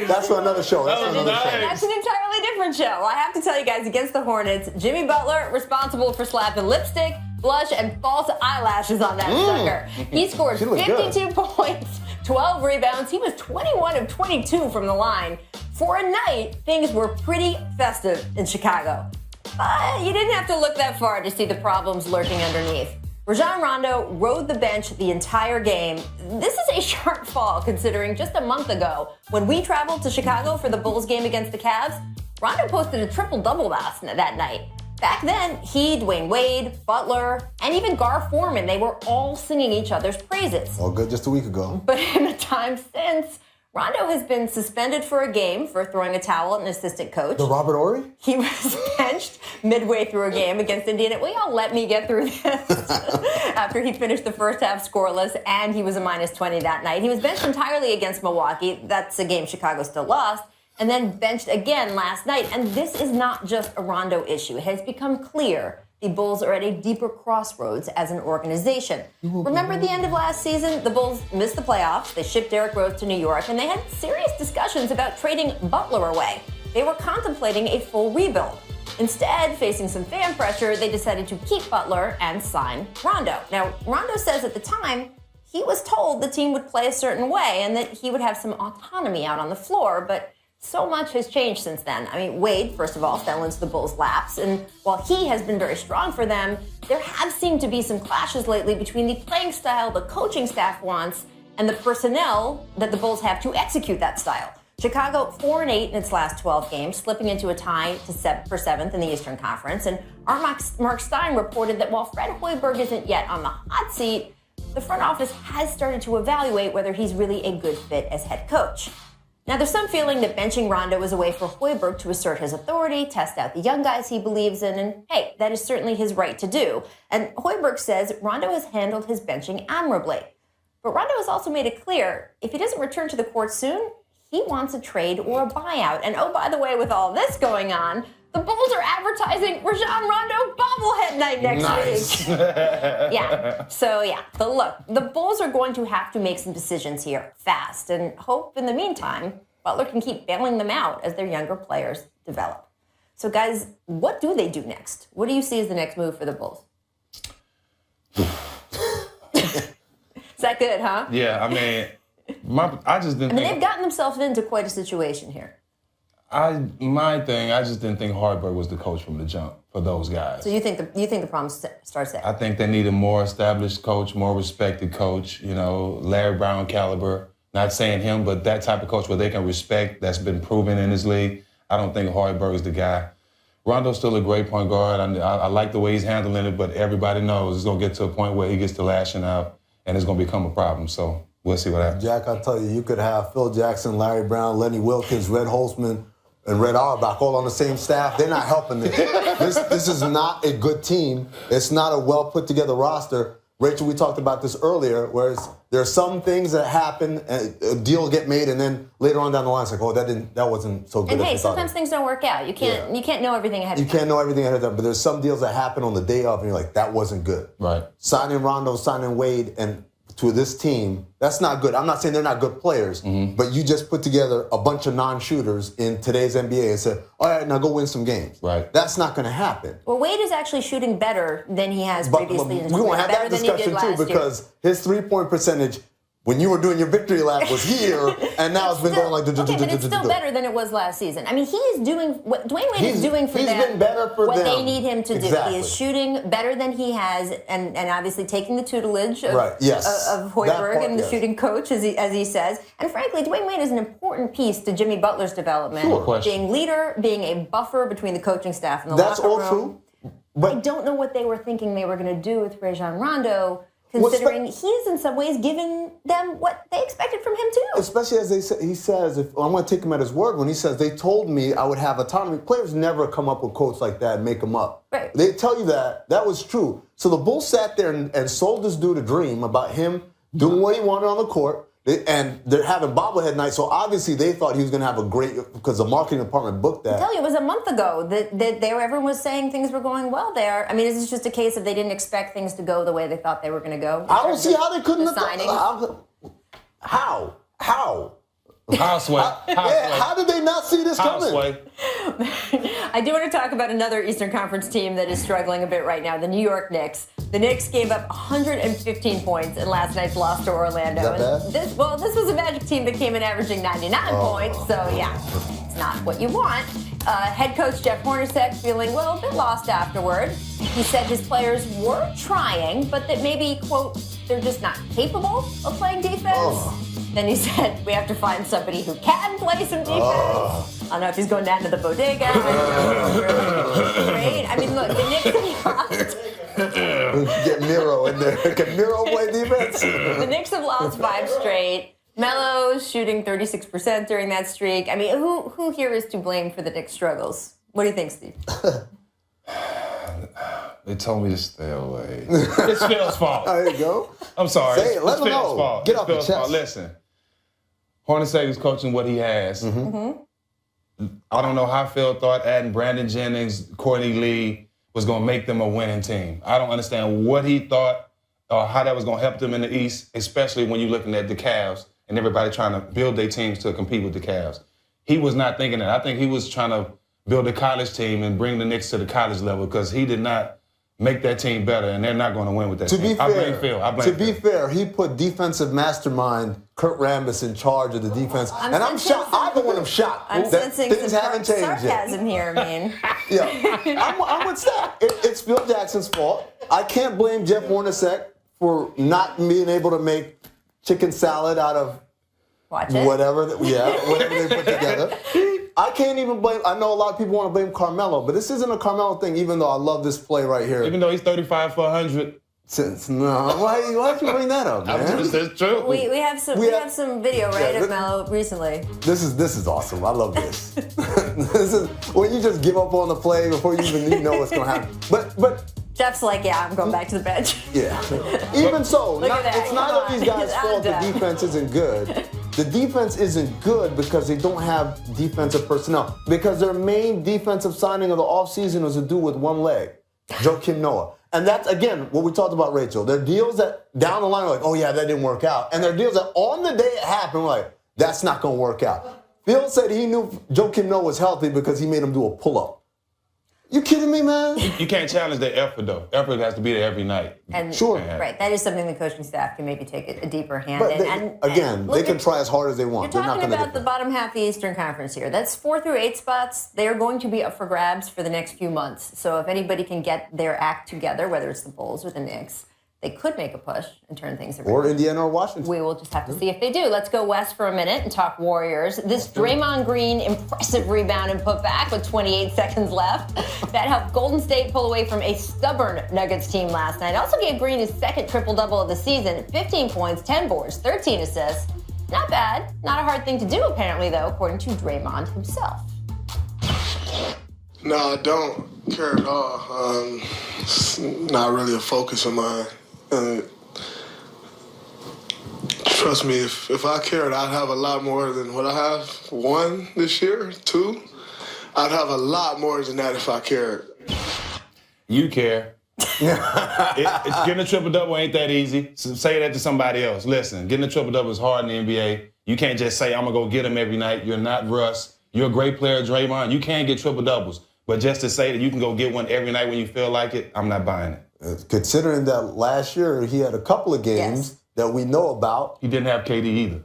That's for another show. That's an entirely different show. I have to tell you guys, against the Hornets, Jimmy Butler responsible for slapping lipstick, blush, and false eyelashes on that sucker. He scored 52 points, 12 rebounds. He was 21 of 22 from the line. For a night, things were pretty festive in Chicago. But you didn't have to look that far to see the problems lurking underneath. Rajon Rondo rode the bench the entire game. This is a sharp fall considering just a month ago, when we traveled to Chicago for the Bulls game against the Cavs, Rondo posted a triple-double that night. Back then, he, Dwayne Wade, Butler, and even Gar Forman, they were all singing each other's praises. All good just a week ago. But in the time since, Rondo has been suspended for a game for throwing a towel at an assistant coach. The Robert Horry? He was benched midway through a game against Indiana. Will y'all let me get through this? After he finished the first half scoreless, and he was a -20 that night. He was benched entirely against Milwaukee. That's a game Chicago still lost. And then benched again last night. And this is not just a Rondo issue. It has become clear the Bulls are at a deeper crossroads as an organization. Remember at the end of last season, the Bulls missed the playoffs. They shipped Derrick Rose to New York, and they had serious discussions about trading Butler away. They were contemplating a full rebuild. Instead, facing some fan pressure, they decided to keep Butler and sign Rondo. Now, Rondo says at the time, he was told the team would play a certain way and that he would have some autonomy out on the floor, but so much has changed since then. I mean, Wade, first of all, fell into the Bulls' laps, and while he has been very strong for them, there have seemed to be some clashes lately between the playing style the coaching staff wants and the personnel that the Bulls have to execute that style. Chicago 4-8 in its last 12 games, slipping into a tie for 7th in the Eastern Conference, and our Mark Stein reported that while Fred Hoiberg isn't yet on the hot seat, the front office has started to evaluate whether he's really a good fit as head coach. Now, there's some feeling that benching Rondo is a way for Hoiberg to assert his authority, test out the young guys he believes in, and hey, that is certainly his right to do. And Hoiberg says Rondo has handled his benching admirably. But Rondo has also made it clear, if he doesn't return to the court soon, he wants a trade or a buyout. And oh, by the way, with all this going on, the Bulls are advertising Rajon Rondo bobblehead night next week. But look, the Bulls are going to have to make some decisions here fast and hope in the meantime Butler can keep bailing them out as their younger players develop. So guys, what do they do next? What do you see as the next move for the Bulls? Is that good, huh? Yeah, I mean, I just didn't think... they've gotten themselves into quite a situation here. I just didn't think Hoiberg was the coach from the jump for those guys. So you think the problem starts there? I think they need a more established coach, more respected coach, Larry Brown caliber. Not saying him, but that type of coach where they can respect, that's been proven in this league. I don't think Hoiberg is the guy. Rondo's still a great point guard. I like the way he's handling it, but everybody knows it's going to get to a point where he gets to lashing out, and it's going to become a problem. So we'll see what happens. Jack, I'll tell you, you could have Phil Jackson, Larry Brown, Lenny Wilkins, Red Holzman, and Red Auerbach all on the same staff. They're not helping this. This is not a good team. It's not a well put together roster. Rachel, we talked about this earlier, whereas there are some things that happen, a deal get made, and then later on down the line, it's like, oh, that wasn't so good. And hey, sometimes things don't work out. You can't know everything ahead of time. You can't know everything ahead of time, but there's some deals that happen on the day of, and you're like, that wasn't good. Right. Signing Rondo, signing Wade, and to this team, that's not good. I'm not saying they're not good players, but you just put together a bunch of non-shooters in today's NBA and said, all right, now go win some games. Right. That's not going to happen. Well, Wade is actually shooting better than he has previously. We won't have that discussion, too, because his three-point percentage, when you were doing your victory lap, was here, and now it's been going like... Okay, but it's still better than it was last season. I mean, he is doing what Dwayne Wade is doing for them. He's been better for what them. They need him to do. He is shooting better than he has, and obviously taking the tutelage of Hoiberg and the shooting coach, as he says. And frankly, Dwayne Wade is an important piece to Jimmy Butler's development. Sure. Being leader, being a buffer between the coaching staff and the locker room. That's all true. But I don't know what they were thinking they were going to do with Rajon Rondo, considering he's in some ways given them what they expected from him too. Especially as he says, I'm going to take him at his word when he says, they told me I would have autonomy. Players never come up with quotes like that and make them up. Right. They tell you that was true. So the Bulls sat there and sold this dude a dream about him doing what he wanted on the court. And they're having bobblehead night, so obviously they thought he was going to have a great, because the marketing department booked that. I tell you, it was a month ago that everyone was saying things were going well there. I mean, is this just a case of they didn't expect things to go the way they thought they were going to go? I don't see how they couldn't have How? Houseway. How did they not see this coming? Houseway. I do want to talk about another Eastern Conference team that is struggling a bit right now, the New York Knicks. The Knicks gave up 115 points in last night's loss to Orlando. Is that bad? This was a Magic team that came in averaging 99 points, so yeah, it's not what you want. Head coach Jeff Hornacek feeling, a bit lost afterward. He said his players were trying, but that maybe, quote, they're just not capable of playing defense. Then he said, we have to find somebody who can play some defense. I don't know if he's going down to the bodega. Great. I mean, look, the Knicks have lost. Get Miro in there. Can Miro play defense? The Knicks have lost 5 straight. Melo's shooting 36% during that streak. I mean, who here is to blame for the Knicks' struggles? What do you think, Steve? They told me to stay away. It's Phil's fault. There you go. I'm sorry. Say it. Let it's them Phil's know. fault. Get It's off your Phil's chest. fault. Listen, Hornacek is coaching what he has. I don't know how Phil thought adding Brandon Jennings, Courtney Lee was going to make them a winning team. I don't understand what he thought or how that was going to help them in the East, especially when you're looking at the Cavs and everybody trying to build their teams to compete with the Cavs. He was not thinking that. I think he was trying to build a college team and bring the Knicks to the college level because he did not make that team better, and they're not going to win with that team. I blame Phil. To be fair, he put defensive mastermind Kurt Rambis in charge of the defense, and I'm shocked. I'm the one I'm shocked. I'm that sensing things some haven't changed sarcasm here, I mean. Yeah, I'm with Zach. It's Phil Jackson's fault. I can't blame Jeff Hornacek for not being able to make chicken salad out of whatever they put together. I can't even blame. I know a lot of people want to blame Carmelo, but this isn't a Carmelo thing. Even though I love this play right here. Even though he's 35 for 100. Why'd you bring that up, man? It's true. We have some video, right, of Melo recently. This is awesome. I love this. This is when you just give up on the play before you even know what's going to happen. But Jeff's like, I'm going back to the bench. Yeah. Even so, it's not on. these guys' fault the done. defense isn't good. The defense isn't good because they don't have defensive personnel. Because their main defensive signing of the offseason was a dude with one leg, Joakim Noah. And that's, again, what we talked about, Rachel. There are deals that down the line are like, oh, yeah, that didn't work out. And there are deals that on the day it happened, we're like, that's not going to work out. Phil said he knew Joakim Noah was healthy because he made him do a pull-up. You kidding me, man? You can't challenge their effort, though. Effort has to be there every night. And sure. Right. That is something the coaching staff can maybe take a deeper hand But in. they can try as hard as they want. You're They're talking not about the bottom half of the Eastern Conference here. That's 4 through 8 spots. They are going to be up for grabs for the next few months. So if anybody can get their act together, whether it's the Bulls or the Knicks, they could make a push and turn things around. Or Indiana or Washington. We will just have to see if they do. Let's go west for a minute and talk Warriors. This Draymond Green impressive rebound and putback with 28 seconds left. That helped Golden State pull away from a stubborn Nuggets team last night. Also gave Green his second triple-double of the season. 15 points, 10 boards, 13 assists. Not bad. Not a hard thing to do, apparently, though, according to Draymond himself. No, I don't care at all. It's not really a focus of mine. Trust me, if I cared, I'd have a lot more than what I have. 1 this year, 2. I'd have a lot more than that if I cared. You care. It's getting a triple-double ain't that easy. So say that to somebody else. Listen, getting a triple-double is hard in the NBA. You can't just say, I'm going to go get him every night. You're not Russ. You're a great player, Draymond. You can get triple-doubles. But just to say that you can go get one every night when you feel like it, I'm not buying it. Considering that last year he had a couple of games that we know about. He didn't have KD either.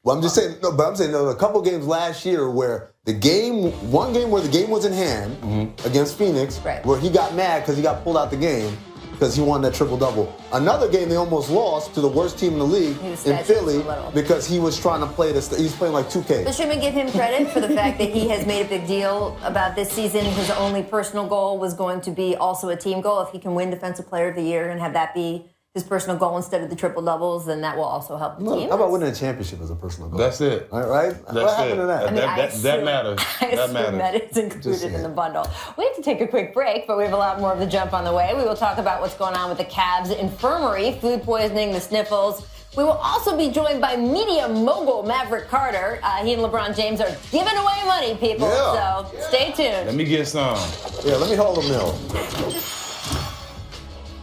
Well, I'm just saying, there were a couple of games last year where one game where the game was in hand against Phoenix, where he got mad because he got pulled out the game because he won that triple-double. Another game they almost lost to the worst team in the league in Philly because he was trying to play this. He was playing like 2K. But should we give him credit for the fact that he has made a big deal about this season? His only personal goal was going to be also a team goal. If he can win Defensive Player of the Year and have that be his personal goal instead of the triple-doubles, then that will also help the team. How about winning a championship as a personal goal? That's it. All right? What happened to that? That matters. I assume that is included in the bundle. We have to take a quick break, but we have a lot more of the jump on the way. We will talk about what's going on with the Cavs infirmary, food poisoning, the sniffles. We will also be joined by media mogul Maverick Carter. He and LeBron James are giving away money, people. So stay tuned. Let me get some. Yeah, let me hold a mill.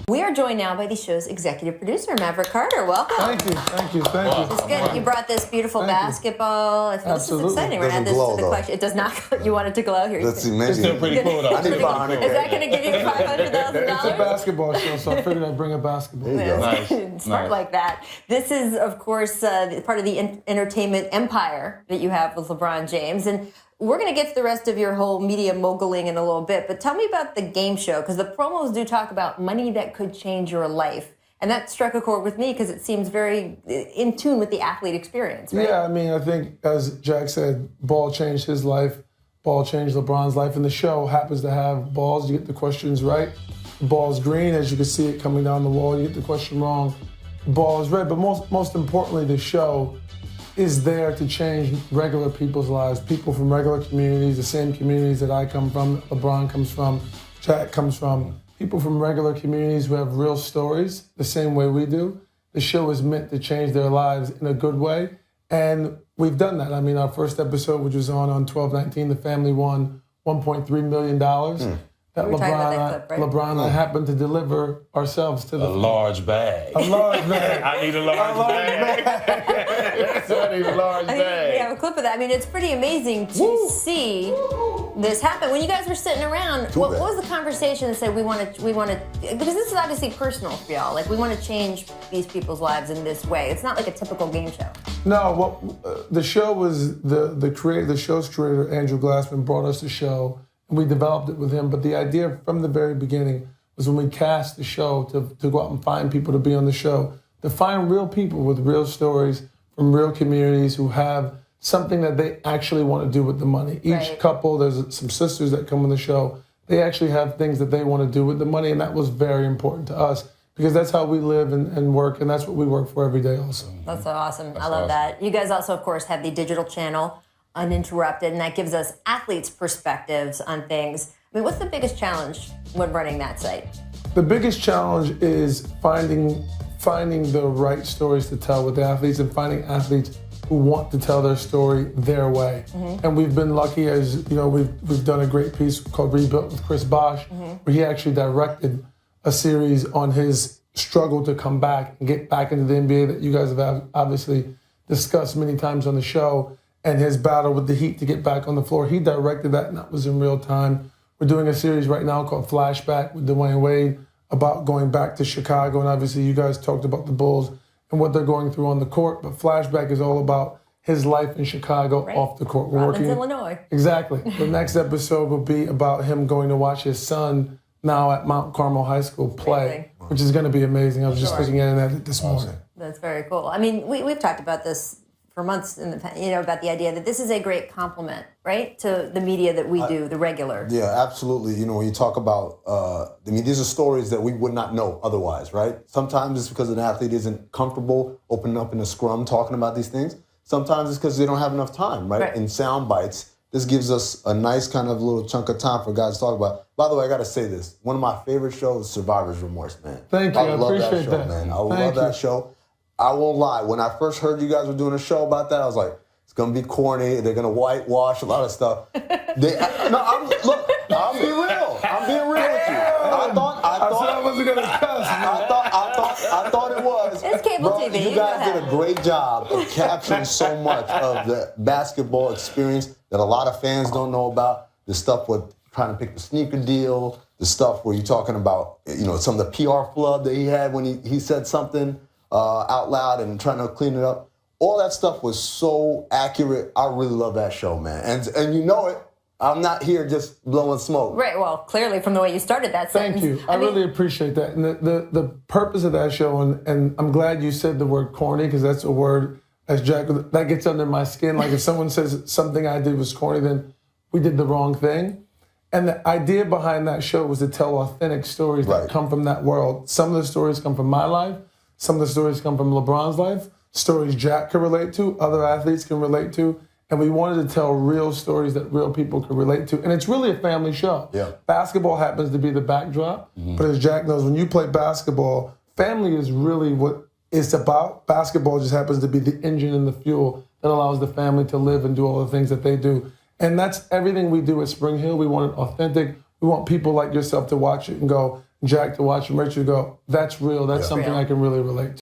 We are joined now by the show's executive producer, Maverick Carter. Welcome. Thank you. It's good. You brought this beautiful basketball. This Absolutely. is exciting. We're going to add this to the collection. It does not. You want it to glow here. Let's see, maybe. It's still pretty cool, though. I need 500. Is that going to give you $500,000? It's a basketball show, so I figured I'd bring a basketball. There you go. Nice. Smart like that. This is, of course, part of the entertainment empire that you have with LeBron James. And we're going to get to the rest of your whole media moguling in a little bit. But tell me about the game show, because the promos do talk about money that could change your life. And that struck a chord with me because it seems very in tune with the athlete experience, right? Yeah, I mean, I think, as Jack said, ball changed his life. Ball changed LeBron's life. And the show happens to have balls. You get the questions right. The ball's green, as you can see it coming down the wall. You get the question wrong. The ball is red. But most importantly, the show is there to change regular people's lives, people from regular communities, the same communities that I come from, LeBron comes from, Jack comes from, people from regular communities who have real stories, the same way we do. The show is meant to change their lives in a good way, and we've done that. I mean, our first episode, which was on 12/19, the family won $1.3 million. That We were talking about that clip, right? LeBron and I happened to deliver ourselves to the A large bag. A large bag. I need a large bag. So I need a large We bag. have a clip of that. I mean, it's pretty amazing to see this happen. When you guys were sitting around, what was the conversation that said we want to, because this is obviously personal for y'all. Like, we want to change these people's lives in this way. It's not like a typical game show. No, the show was the show's creator, Andrew Glassman, brought us the show, and we developed it with him. But the idea from the very beginning was when we cast the show to go out and find people to be on the show, to find real people with real stories from real communities who have something that they actually want to do with the money. Each couple, there's some sisters that come on the show, they actually have things that they want to do with the money, and that was very important to us because that's how we live and work, and that's what we work for every day also. That's so awesome. I love that. You guys also, of course, have the digital channel, Uninterrupted, and that gives us athletes' perspectives on things. I mean, what's the biggest challenge when running that site? The biggest challenge is finding the right stories to tell with the athletes and finding athletes who want to tell their story their way. And we've been lucky, as you know, we've done a great piece called Rebuilt with Chris Bosh, where he actually directed a series on his struggle to come back and get back into the NBA that you guys have obviously discussed many times on the show, and his battle with the Heat to get back on the floor. He directed that, and that was in real time. We're doing a series right now called Flashback with Dwayne Wade about going back to Chicago, and obviously you guys talked about the Bulls and what they're going through on the court, but Flashback is all about his life in Chicago off the court. Robbins, Illinois. Exactly. The next episode will be about him going to watch his son now at Mount Carmel High School play, which is going to be amazing. I was just looking at it this morning. That's very cool. I mean, we've talked about this for months in the about the idea that this is a great compliment, right, to the media that we do, the regular. Yeah, absolutely. You know, when you talk about, I mean, these are stories that we would not know otherwise, right? Sometimes it's because an athlete isn't comfortable opening up in a scrum talking about these things. Sometimes it's because they don't have enough time, right? In sound bites, this gives us a nice kind of little chunk of time for guys to talk about. By the way, I got to say this. One of my favorite shows is Survivor's Remorse, man. Thank you. I love appreciate that show, that. man. I love that show. I won't lie. When I first heard you guys were doing a show about that, I was like, it's going to be corny. They're going to whitewash a lot of stuff. I'm being real. I'm being real with you. I thought I wasn't going to cuss. I thought it was. It's cable TV. You guys did a great job of capturing so much of the basketball experience that a lot of fans don't know about. The stuff with trying to pick the sneaker deal, the stuff where you're talking about, you know, some of the PR flub that he had when he said something out loud and trying to clean it up. All that stuff was so accurate. I really love that show, man. And you know it. I'm not here just blowing smoke. Right. Well, clearly from the way you started that sentence. Thank you. I really appreciate that. And the purpose of that show, and I'm glad you said the word corny, because that's a word, as Jack, that gets under my skin. Like if someone says something I did was corny, then we did the wrong thing. And the idea behind that show was to tell authentic stories that come from that world. Some of the stories come from my life. Some of the stories come from LeBron's life. Stories Jack can relate to, other athletes can relate to. And we wanted to tell real stories that real people could relate to. And it's really a family show. Yeah. Basketball happens to be the backdrop. But as Jack knows, when you play basketball, family is really what it's about. Basketball just happens to be the engine and the fuel that allows the family to live and do all the things that they do. And that's everything we do at Spring Hill. We want it authentic. We want people like yourself to watch it and go, Jack to watch him, Rachel go, that's real. That's something Real. I can really relate to.